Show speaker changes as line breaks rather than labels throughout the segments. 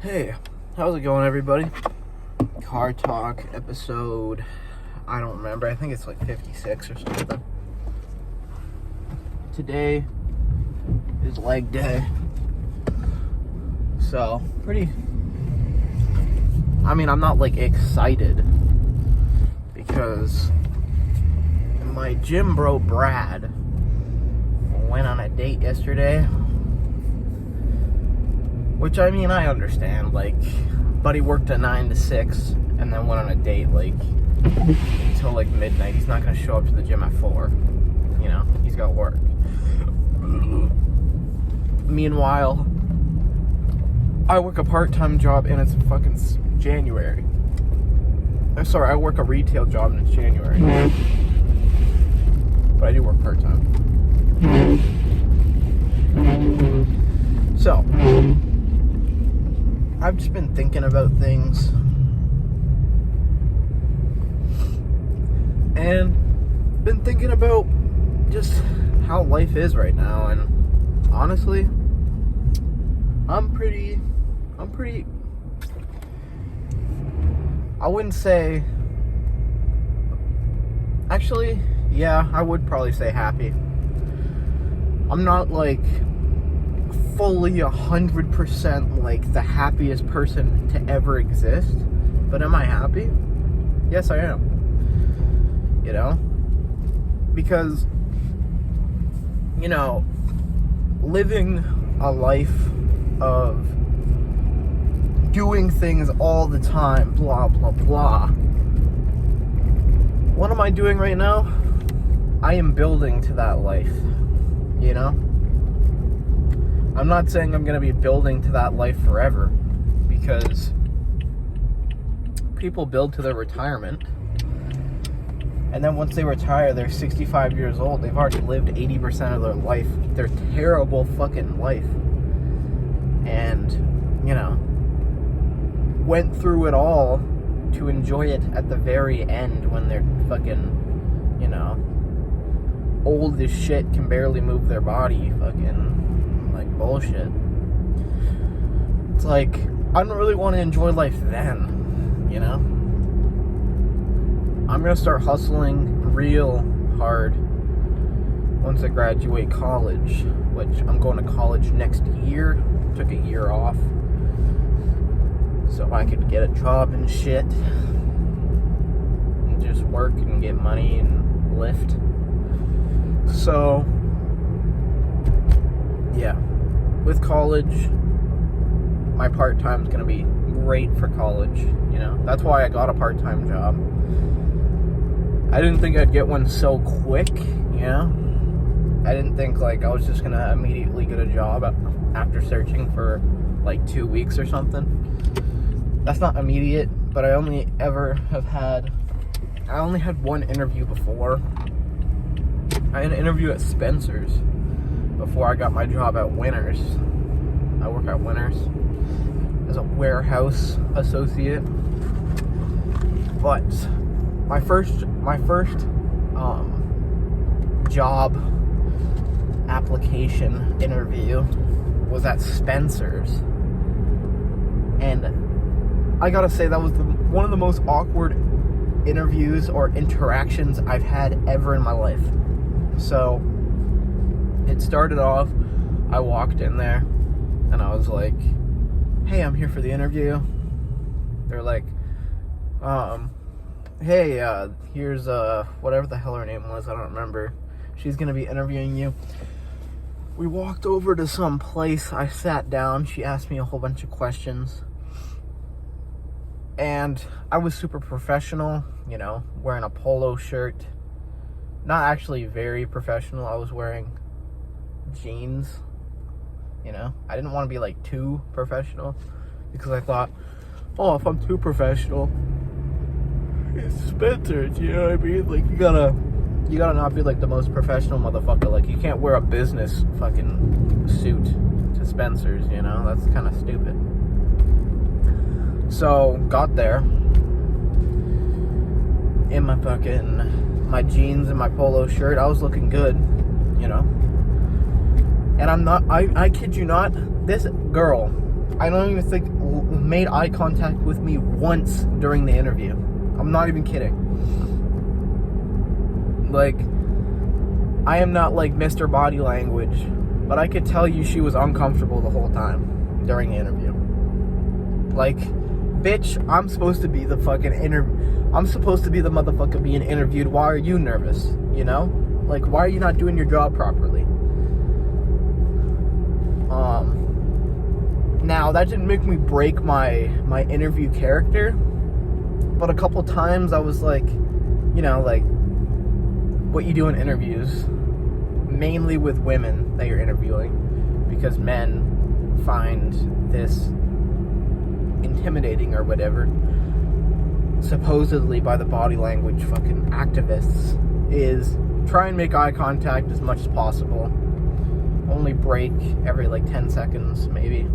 Hey, how's it going, everybody? Car Talk episode, I don't remember. I think it's like 56 or something. Today is leg day. So, I'm not like excited because my gym bro Brad went on a date yesterday. Which, I understand, like, buddy worked at 9 to 6 and then went on a date, like, until, like, midnight. He's not going to show up to the gym at 4. You know, he's got work. Meanwhile, I work a part-time job and it's fucking January. I'm sorry, I work a retail job and it's January. But I do work part-time. So, I've just been thinking about things and been thinking about just how life is right now, and honestly, I'm pretty, I wouldn't say, actually, yeah, I would probably say happy. I'm not like fully 100% like the happiest person to ever exist, but am I happy? Yes, I am. You know, because, you know, living a life of doing things all the time, blah blah blah, what am I doing right now? I am building to that life, you know. I'm not saying I'm going to be building to that life forever, because people build to their retirement, and then once they retire, they're 65 years old. They've already lived 80% of their life, their terrible fucking life, and, you know, went through it all to enjoy it at the very end when they're fucking, you know, old as shit, can barely move their body, fucking like bullshit. It's like, I don't really want to enjoy life then, you know? I'm gonna start hustling real hard once I graduate college, which I'm going to college next year. Took a year off so I could get a job and shit and just work and get money and lift. So yeah, with college, my part-time is going to be great for college, you know. That's why I got a part-time job. I didn't think I'd get one so quick, you know. I didn't think, like, I was just going to immediately get a job after searching for, like, 2 weeks or something. That's not immediate, but I only had one interview before. I had an interview at Spencer's before I got my job at Winners. I work at Winners as a warehouse associate. But my first job application interview was at Spencer's, and I gotta say that was one of the most awkward interviews or interactions I've had ever in my life. So it started off, I walked in there and I was like, hey, I'm here for the interview. They're like, hey, here's whatever the hell her name was, I don't remember. She's gonna be interviewing you. We walked over to some place, I sat down, she asked me a whole bunch of questions. And I was super professional, you know, wearing a polo shirt. Not actually very professional, I was wearing jeans, you know. I didn't want to be like too professional, because I thought, oh, if I'm too professional, it's Spencer's, you know what I mean? Like, you gotta not be like the most professional motherfucker. Like, you can't wear a business fucking suit to Spencer's, you know. That's kind of stupid. So got there in my jeans and my polo shirt. I was looking good, you know. And I kid you not, this girl I don't even think made eye contact with me once during the interview. I'm not even kidding. Like, I am not like Mr. Body Language, but I could tell you she was uncomfortable the whole time during the interview. Like, bitch, I'm supposed to be the fucking I'm supposed to be the motherfucker being interviewed. Why are you nervous? You know? Like, why are you not doing your job properly? Now, that didn't make me break my interview character, but a couple times I was like, you know, like, what you do in interviews, mainly with women that you're interviewing, because men find this intimidating or whatever, supposedly by the body language fucking activists, is try and make eye contact as much as possible. Only break every like 10 seconds maybe.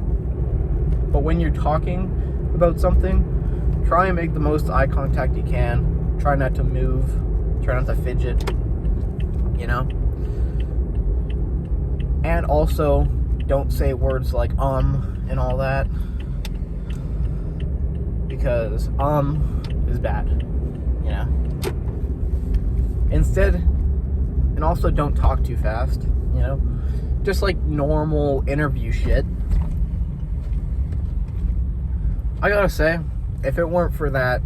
But when you're talking about something, try and make the most eye contact you can. Try not to move, try not to fidget, you know? And also, don't say words like and all that, because is bad, you know? Instead, and also don't talk too fast, you know? Just like normal interview shit. I gotta say, if it weren't for that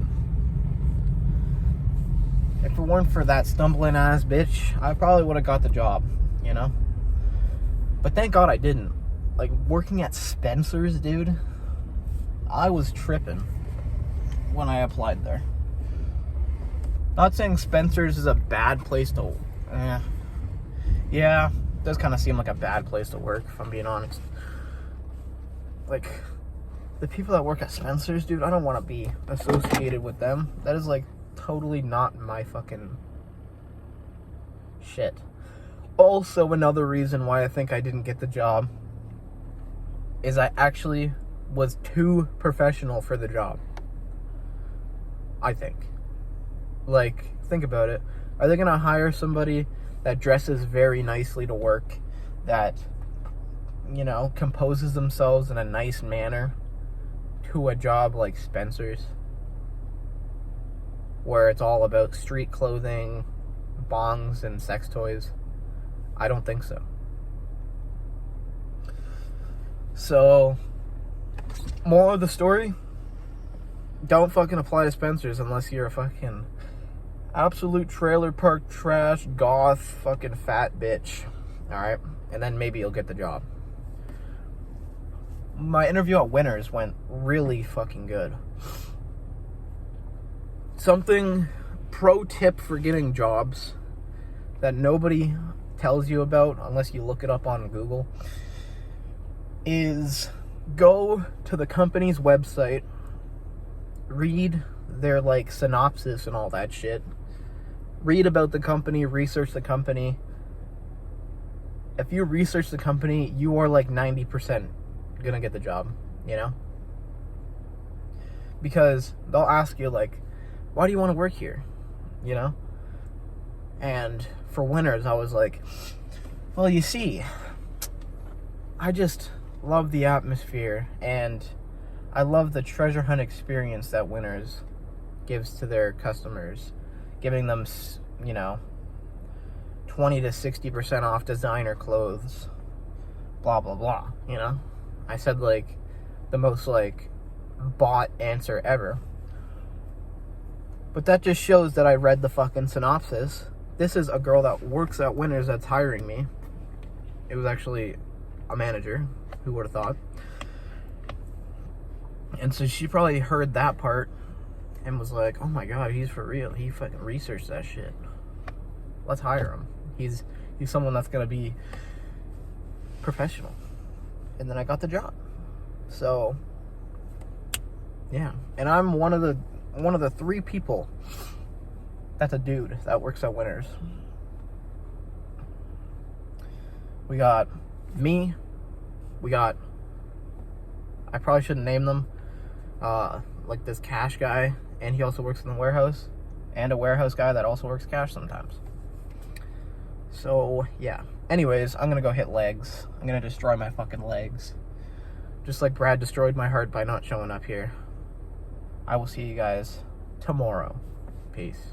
stumbling ass bitch, I probably would have got the job, you know? But thank God I didn't. Like, working at Spencer's, dude, I was tripping when I applied there. Not saying Spencer's is a bad place to... yeah, it does kind of seem like a bad place to work, if I'm being honest. Like, the people that work at Spencer's, dude, I don't want to be associated with them. That is, like, totally not my fucking shit. Also, another reason why I think I didn't get the job is I actually was too professional for the job. I think. Like, think about it. Are they going to hire somebody that dresses very nicely to work, that, you know, composes themselves in a nice manner to a job like Spencer's, where it's all about street clothing, bongs, and sex toys? I don't think so. So, moral of the story, don't fucking apply to Spencer's unless you're a fucking absolute trailer park trash, goth, fucking fat bitch. Alright? And then maybe you'll get the job. My interview at Winners went really fucking good. Something, pro tip for getting jobs that nobody tells you about unless you look it up on Google, is go to the company's website, read their like synopsis and all that shit, read about the company, research the company. If you research the company, you are like 90% gonna get the job, you know? Because they'll ask you like, why do you want to work here, you know? And for Winners, I was like, well, you see, I just love the atmosphere, and I love the treasure hunt experience that Winners gives to their customers, giving them, you know, 20 to 60% off designer clothes, blah, blah, blah, you know? I said, like, the most, like, bought answer ever. But that just shows that I read the fucking synopsis. This is a girl that works at Winners that's hiring me. It was actually a manager. Who would have thought? And so she probably heard that part and was like, oh my god, he's for real. He fucking researched that shit. Let's hire him. He's someone that's gonna be professional. And then I got the job. So yeah. And I'm one of the 3 people that's a dude that works at Winners. We got me. We got, I probably shouldn't name them, like this cash guy, and he also works in the warehouse, and a warehouse guy that also works cash sometimes. So, yeah. Anyways, I'm gonna go hit legs. I'm gonna destroy my fucking legs. Just like Brad destroyed my heart by not showing up here. I will see you guys tomorrow. Peace.